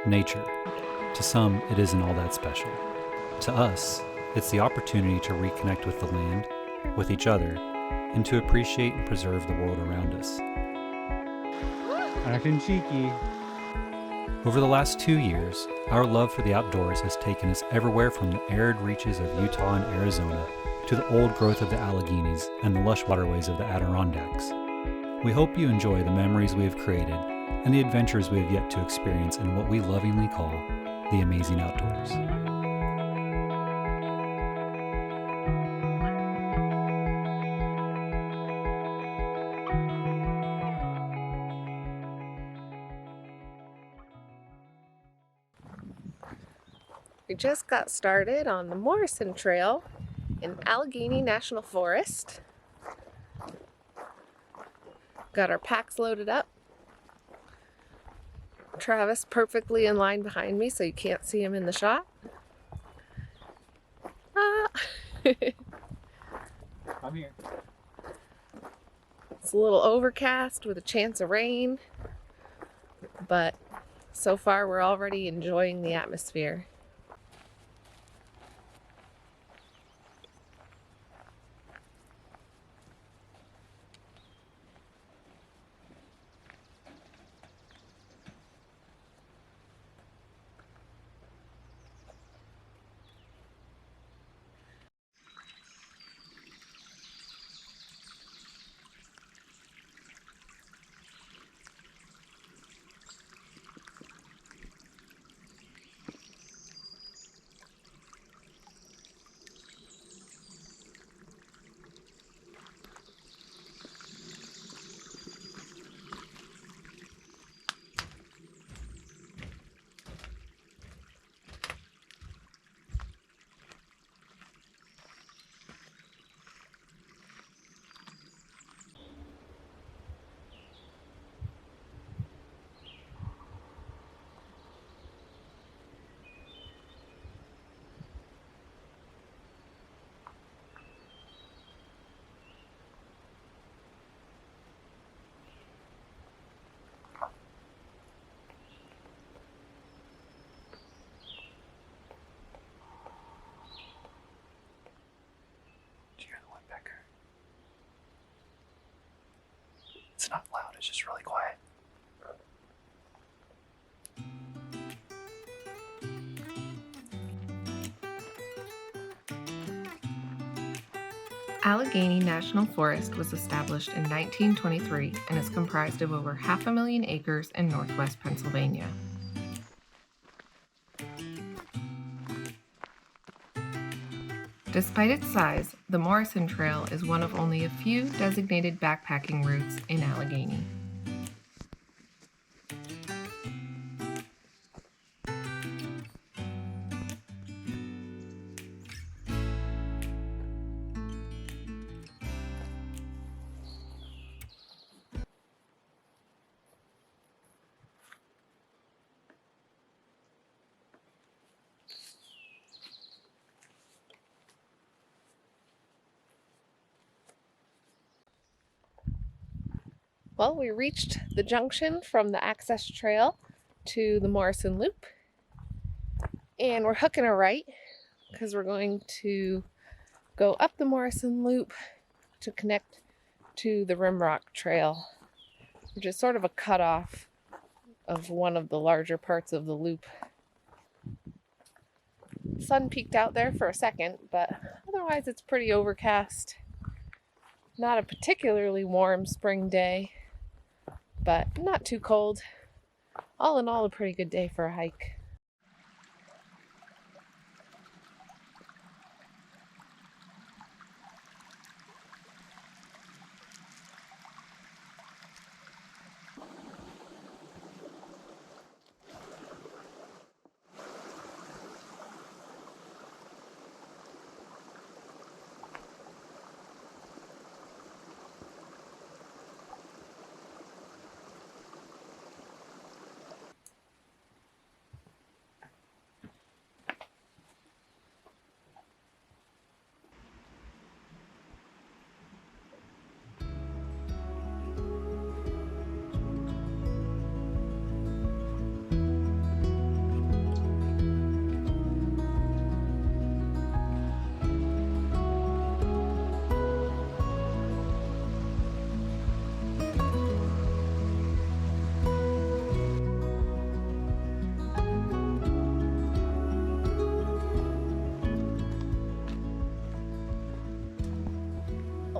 nature. To some, it isn't all that special. To us, it's the opportunity to reconnect with the land, with each other, and to appreciate and preserve the world around us. Acting cheeky. Over the last 2 years, our love for the outdoors has taken us everywhere from the arid reaches of Utah and Arizona to the old growth of the Alleghenies and the lush waterways of the Adirondacks. We hope you enjoy the memories we have created and the adventures we have yet to experience in what we lovingly call the amazing outdoors. We just got started on the Morrison Trail in Allegheny National Forest. Got our packs loaded up. Travis perfectly in line behind me so you can't see him in the shot. I'm here. It's a little overcast with a chance of rain, but so far we're already enjoying the atmosphere. It's not loud, it's just really quiet. Allegheny National Forest was established in 1923 and is comprised of over 500,000 acres in northwest Pennsylvania. Despite its size, the Morrison Trail is one of only a few designated backpacking routes in Allegheny. Well, we reached the junction from the access trail to the Morrison Loop, and we're hooking a right because we're going to go up the Morrison Loop to connect to the Rim Rock Trail, which is sort of a cutoff of one of the larger parts of the loop. Sun peeked out there for a second, but otherwise it's pretty overcast. Not a particularly warm spring day, but not too cold. All in all, a pretty good day for a hike.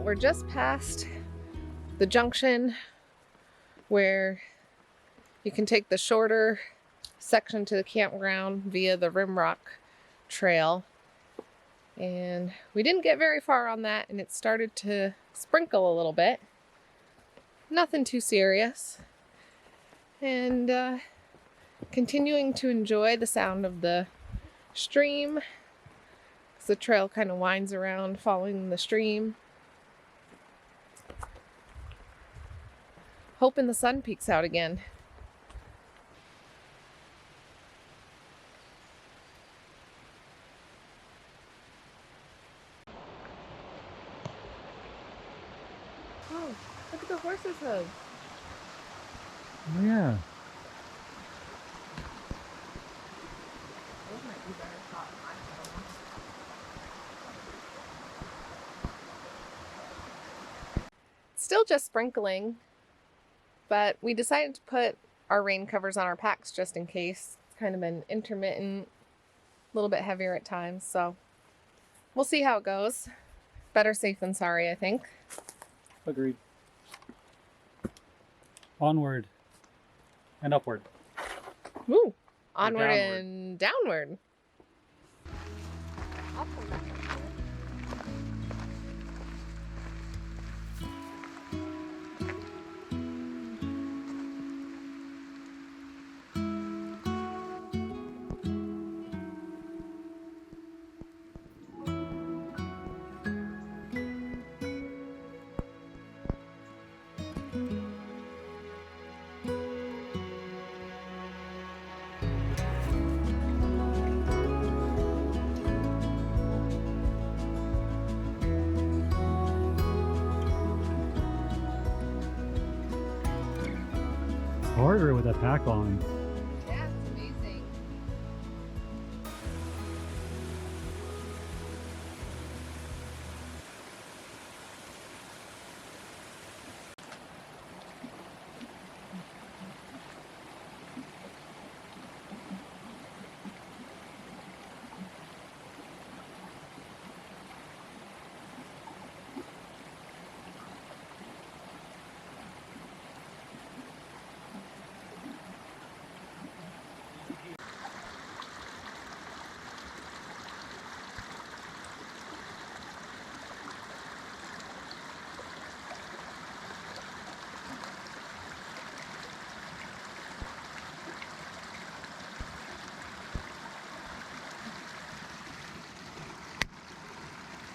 we're just past the junction where you can take the shorter section to the campground via the Rim Rock trail. And we didn't get very far on that, and it started to sprinkle a little bit. Nothing too serious. And continuing to enjoy the sound of the stream, because the trail kind of winds around following the stream. Hoping the sun peeks out again. Oh, look at the horse's hooves. Oh, yeah. Those might be better caught in my phone. Still just sprinkling, but we decided to put our rain covers on our packs just in case. It's kind of been intermittent, a little bit heavier at times, so we'll see how it goes. Better safe than sorry, I think. Agreed. Onward and upward. Woo! Onward downward. and downward. I'll come back. Harder with a pack on. Yeah, it's amazing.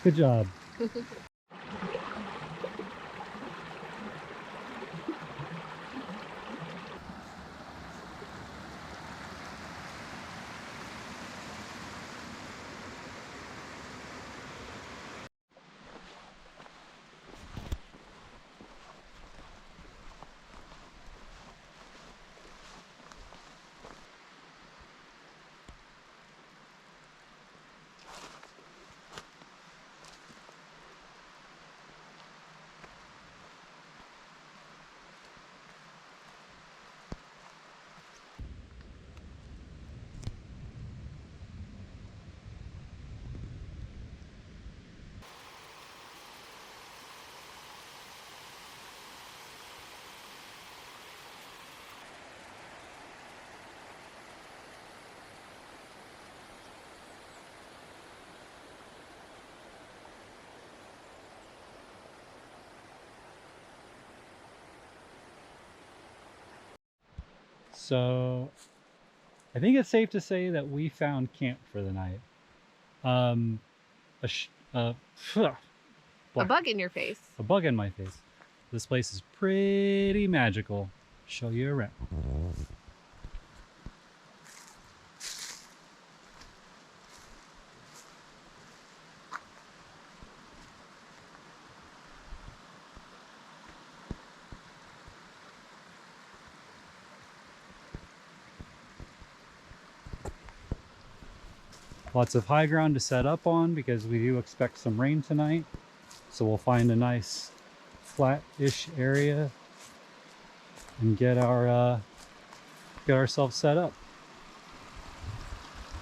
Good job. So I think it's safe to say that we found camp for the night. A bug in your face. A bug in my face. This place is pretty magical. Show you around. Lots of high ground to set up on because we do expect some rain tonight. So we'll find a nice flat-ish area and get ourselves set up.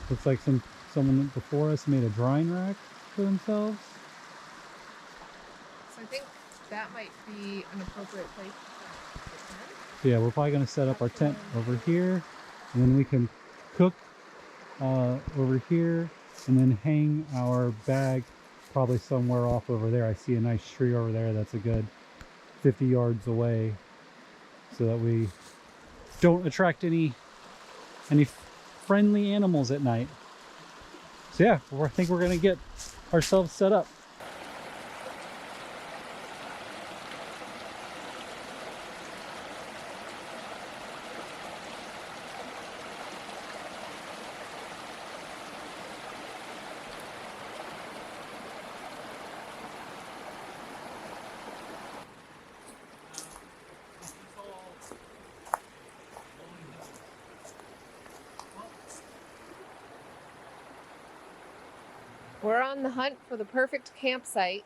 Looks like someone before us made a drying rack for themselves. So I think that might be an appropriate place to set the tent. So yeah, we're probably going to set up our tent over here, and then we can cook over here, and then hang our bag probably somewhere off over there. I see a nice tree over there that's a good 50 yards away, so that we don't attract any friendly animals at night. So yeah, I think we're gonna get ourselves set up. We're on the hunt for the perfect campsite.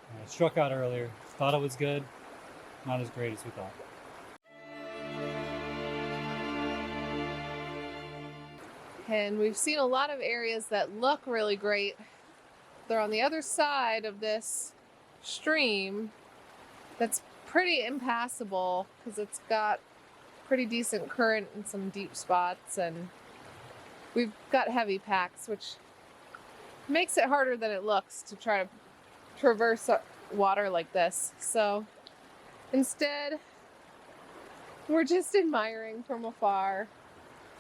I struck out earlier. Thought it was good. Not as great as we thought. And we've seen a lot of areas that look really great. They're on the other side of this stream that's pretty impassable because it's got pretty decent current and some deep spots, and we've got heavy packs, which makes it harder than it looks to try to traverse water like this. So instead, we're just admiring from afar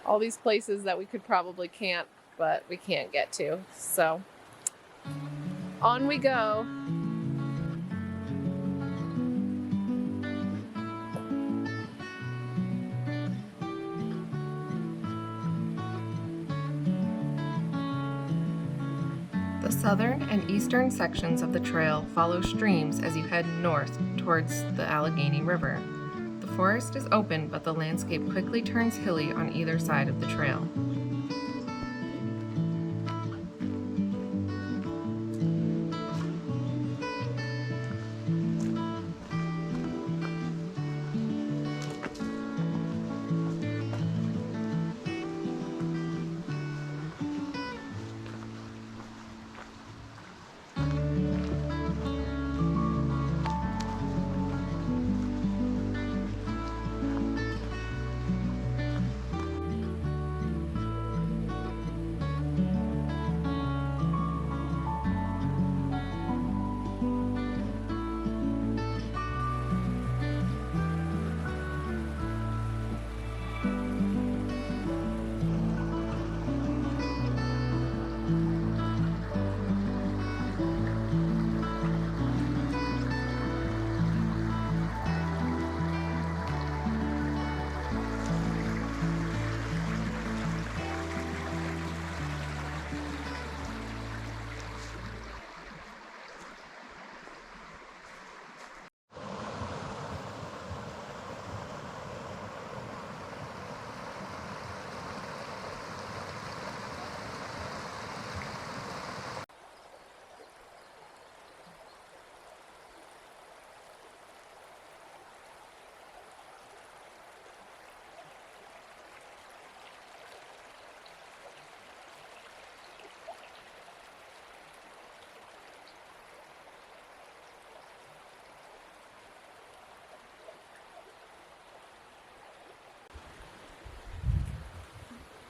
all these places that we could probably camp, but we can't get to. So on we go. The southern and eastern sections of the trail follow streams as you head north towards the Allegheny River. The forest is open, but the landscape quickly turns hilly on either side of the trail.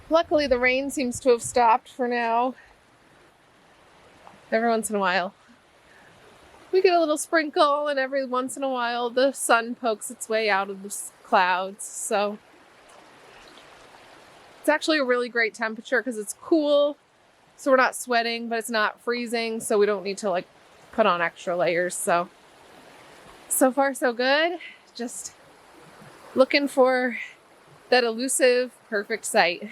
Luckily, the rain seems to have stopped for now. Every once in a while, we get a little sprinkle, and every once in a while, the sun pokes its way out of the clouds. So it's actually a really great temperature because it's cool, so we're not sweating, but it's not freezing, so we don't need to like put on extra layers. So far so good. Just looking for that elusive perfect site.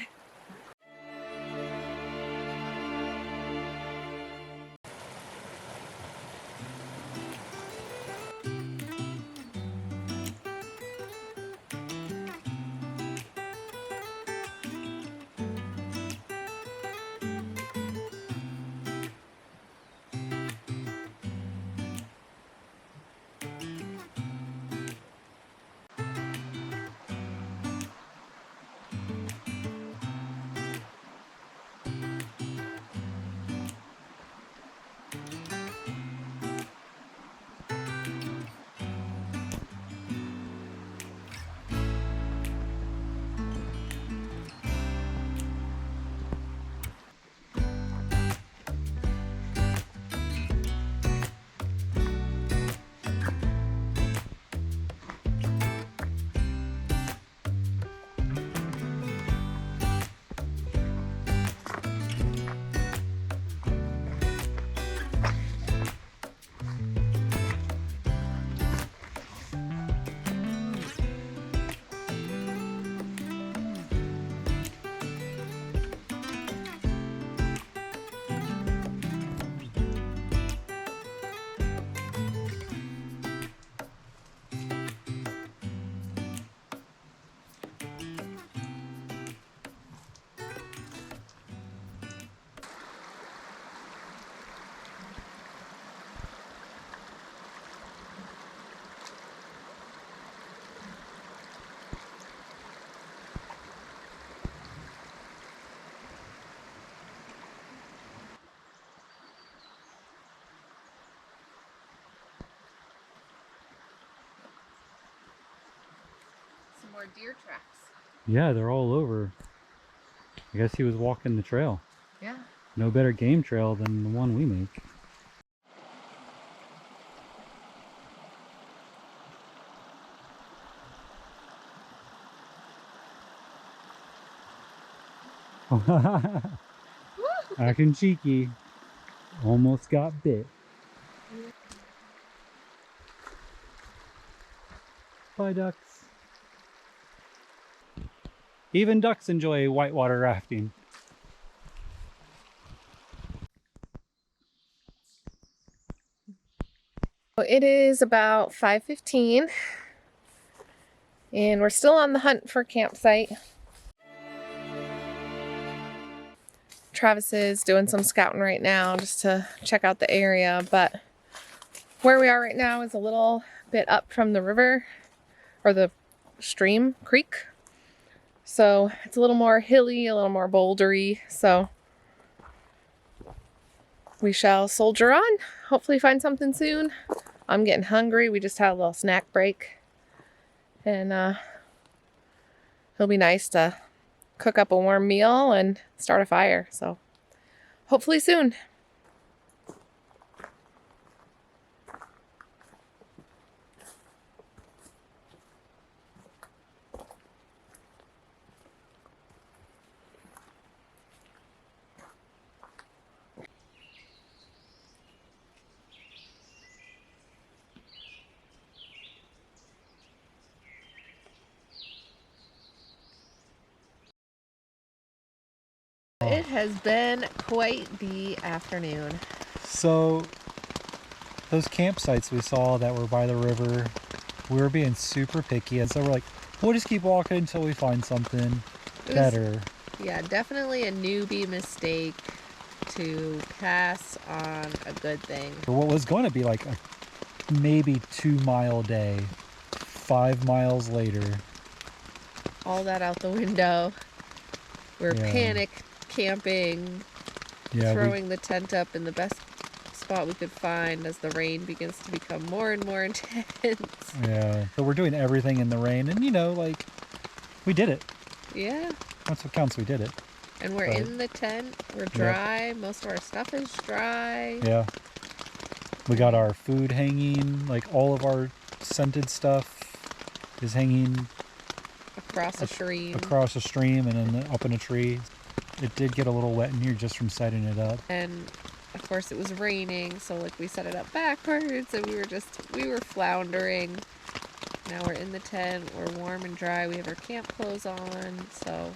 more deer tracks. Yeah, they're all over. I guess he was walking the trail. Yeah. No better game trail than the one we make. Acting cheeky. Almost got bit. Bye, ducks. Even ducks enjoy whitewater rafting. It is about 5:15 and we're still on the hunt for a campsite. Travis is doing some scouting right now just to check out the area, but where we are right now is a little bit up from the river, or the stream, creek. So it's a little more hilly, a little more bouldery, so we shall soldier on. Hopefully find something soon. I'm getting hungry. We just had a little snack break. And it'll be nice to cook up a warm meal and start a fire. So hopefully soon. It has been quite the afternoon. So, those campsites we saw that were by the river, we were being super picky, and so we're like, we'll just keep walking until we find something better. Yeah, definitely a newbie mistake to pass on a good thing. For what was going to be like a maybe 2-mile day, 5 miles later. All that out the window. We're panic camping, throwing the tent up in the best spot we could find as the rain begins to become more and more intense. Yeah, so we're doing everything in the rain, and you know, like, we did it. Yeah. That's what counts, we did it. And we're in the tent, we're dry, most of our stuff is dry. Yeah. We got our food hanging, like all of our scented stuff is hanging across a stream. Across a stream and then up in a tree. It did get a little wet in here just from setting it up. And of course it was raining, so like we set it up backwards and we were floundering. Now we're in the tent, we're warm and dry, we have our camp clothes on, so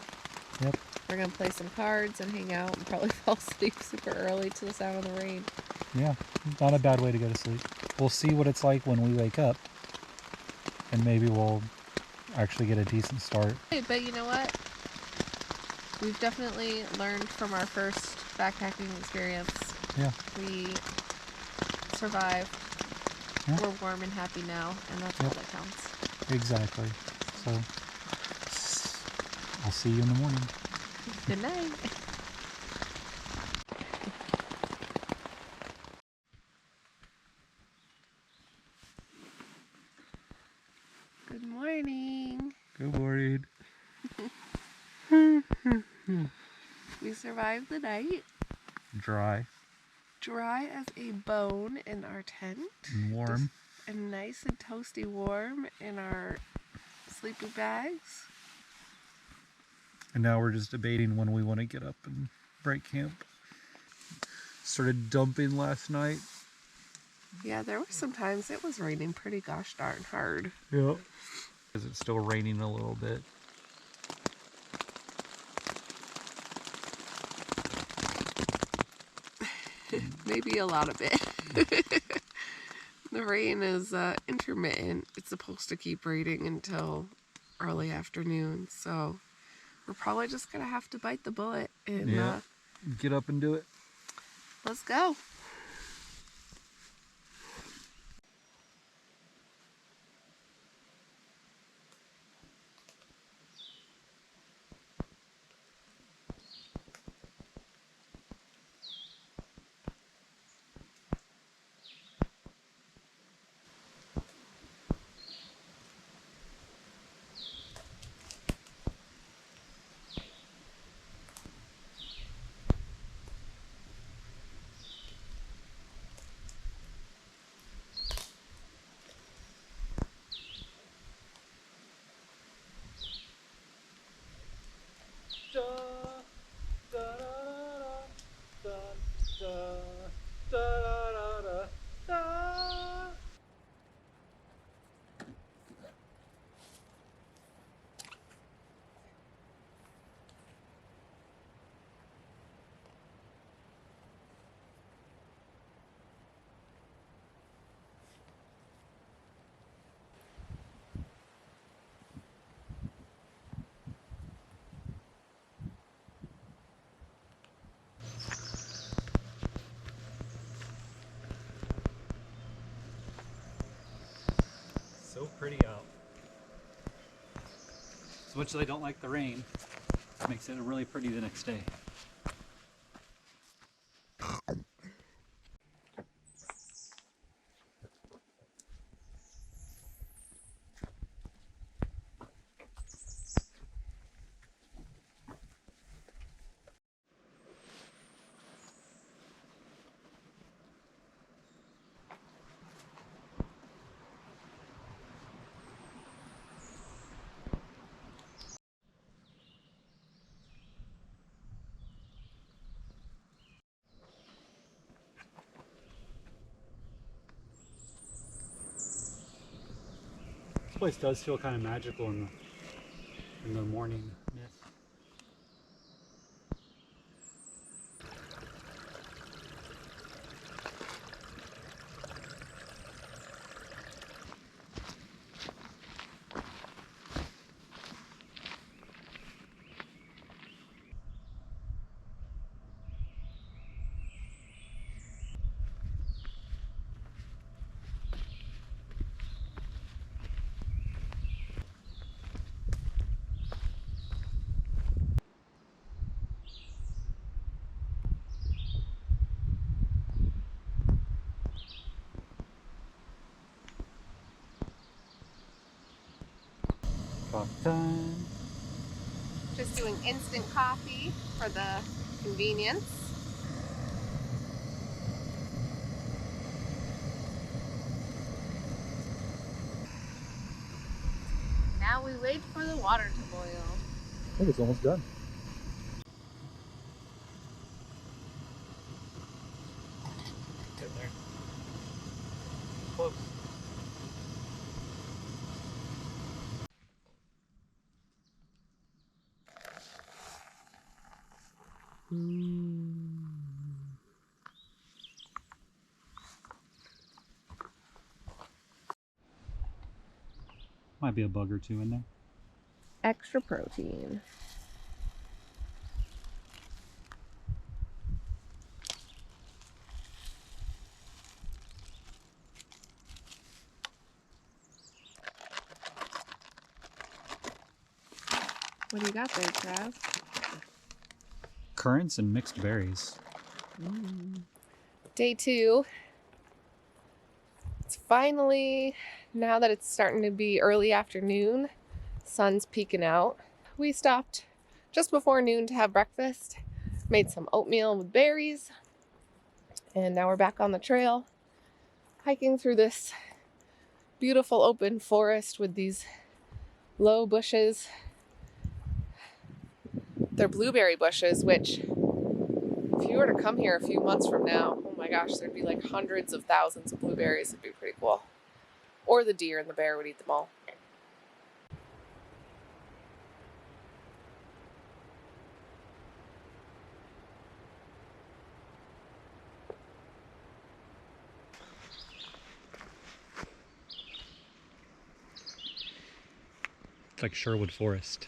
we're gonna play some cards and hang out and probably fall asleep super early to the sound of the rain. Yeah, not a bad way to go to sleep. We'll see what it's like when we wake up, and maybe we'll actually get a decent start. But you know what? We've definitely learned from our first backpacking experience. Yeah. We survived. Yeah. We're warm and happy now, and that's all that counts. Exactly. So, I'll see you in the morning. Good night. Good morning. Good morning. We survived the night. Dry. Dry as a bone in our tent. And warm. And nice and toasty warm in our sleeping bags. And now we're just debating when we want to get up and break camp. Started dumping last night. Yeah, there were some times it was raining pretty gosh darn hard. Yep. Because it's still raining a little bit. Maybe a lot of it. The rain is intermittent. It's supposed to keep raining until early afternoon, so we're probably just gonna have to bite the bullet and get up and do it. Let's go. Da, da, da, da, da, da, da, da. So pretty out. As much as I don't like the rain, it makes it really pretty the next day. This place does feel kind of magical in the morning mist. Coffee time. Just doing instant coffee for the convenience. Now we wait for the water to boil. I think it's almost done. Get there. Close. Might be a bug or two in there. Extra protein. What do you got there, Trav? Currants and mixed berries. Day 2. It's finally, now that it's starting to be early afternoon, sun's peeking out. We stopped just before noon to have breakfast, made some oatmeal with berries, and now we're back on the trail, hiking through this beautiful open forest with these low bushes. They're blueberry bushes, which if you were to come here a few months from now, oh my gosh, there'd be like hundreds of thousands of blueberries. It'd be pretty cool. Or the deer and the bear would eat them all. It's like Sherwood Forest.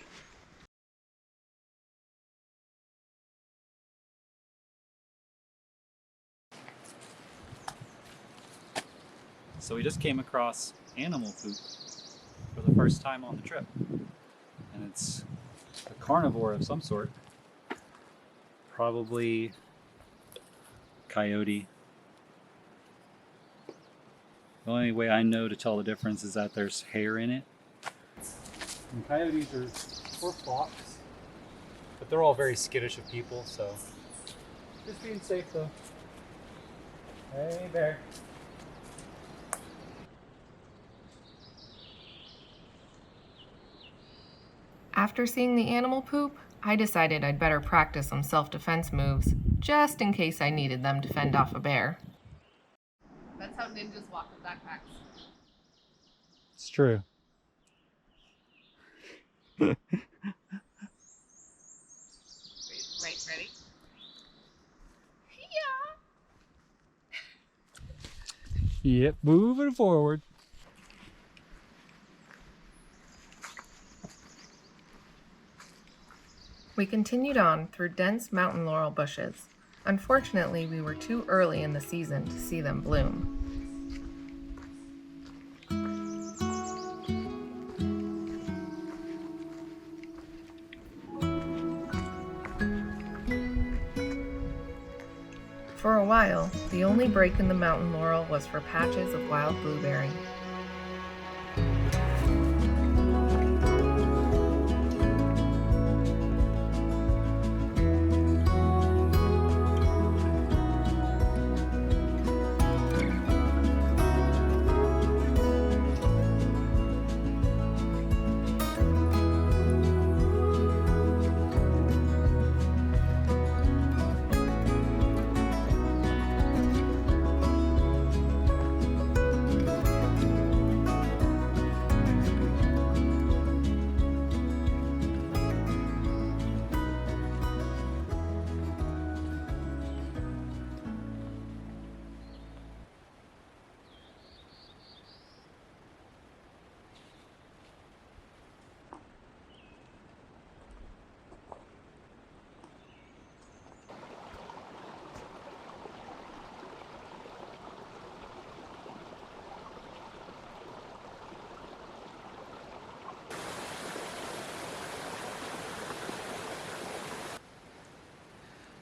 So we just came across animal poop for the first time on the trip. And it's a carnivore of some sort. Probably coyote. The only way I know to tell the difference is that there's hair in it. And coyotes or fox, but they're all very skittish of people, so just being safe though. Hey bear. After seeing the animal poop, I decided I'd better practice some self-defense moves, just in case I needed them to fend off a bear. That's how ninjas walk with backpacks. It's true. Right, ready? Yeah. Yep, moving forward. We continued on through dense mountain laurel bushes. Unfortunately, we were too early in the season to see them bloom. For a while, the only break in the mountain laurel was for patches of wild blueberry.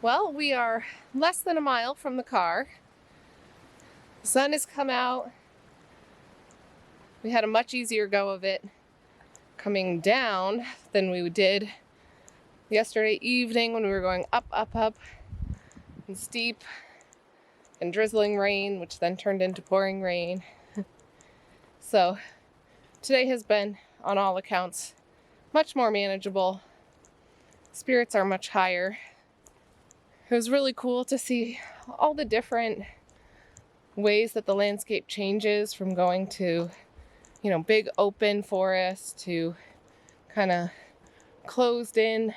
Well, we are less than a mile from the car. The sun has come out. We had a much easier go of it coming down than we did yesterday evening when we were going up, and steep and drizzling rain, which then turned into pouring rain. So today has been, on all accounts, much more manageable. Spirits are much higher. It was really cool to see all the different ways that the landscape changes from going to, big open forest to kind of closed in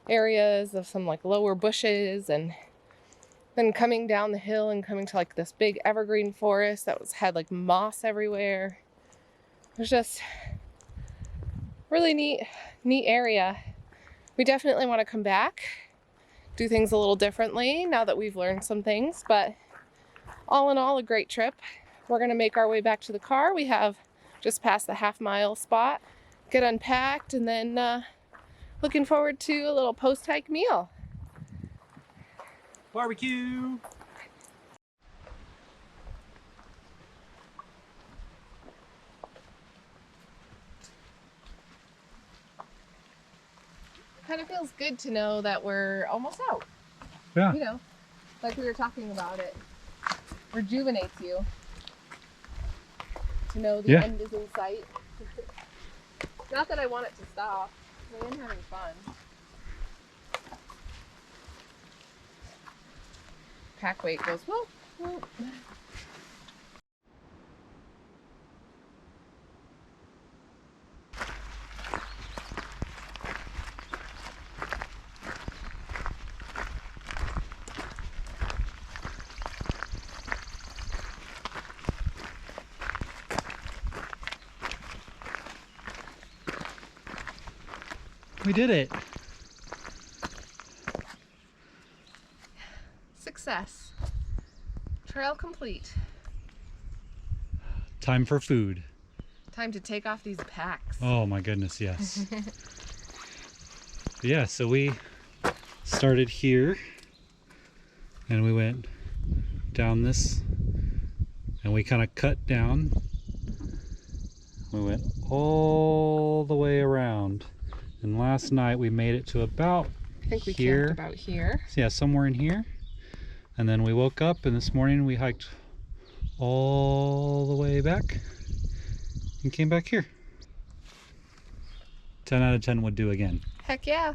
areas of some like lower bushes, and then coming down the hill and coming to like this big evergreen forest that had like moss everywhere. It was just really neat area. We definitely want to come back, do things a little differently now that we've learned some things, but all in all, a great trip. We're going to make our way back to the car. We have just passed the half-mile spot, get unpacked, and then looking forward to a little post-hike meal. Barbecue! Kind of feels good to know that we're almost out. Yeah. Like we were talking about, it rejuvenates you to know the end is in sight. Not that I want it to stop. I am having fun. Pack weight goes whoop, whoop. We did it. Success. Trail complete. Time for food. Time to take off these packs. Oh my goodness, yes. Yeah, so we started here and we went down this and we kind of cut down. We went all the way around. And last night we made it to about I think we here. camped about here. So yeah, somewhere in here. And then we woke up and this morning we hiked all the way back and came back here. 10 out of 10 would do again. Heck yeah.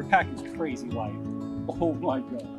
pack is crazy light. Oh my god.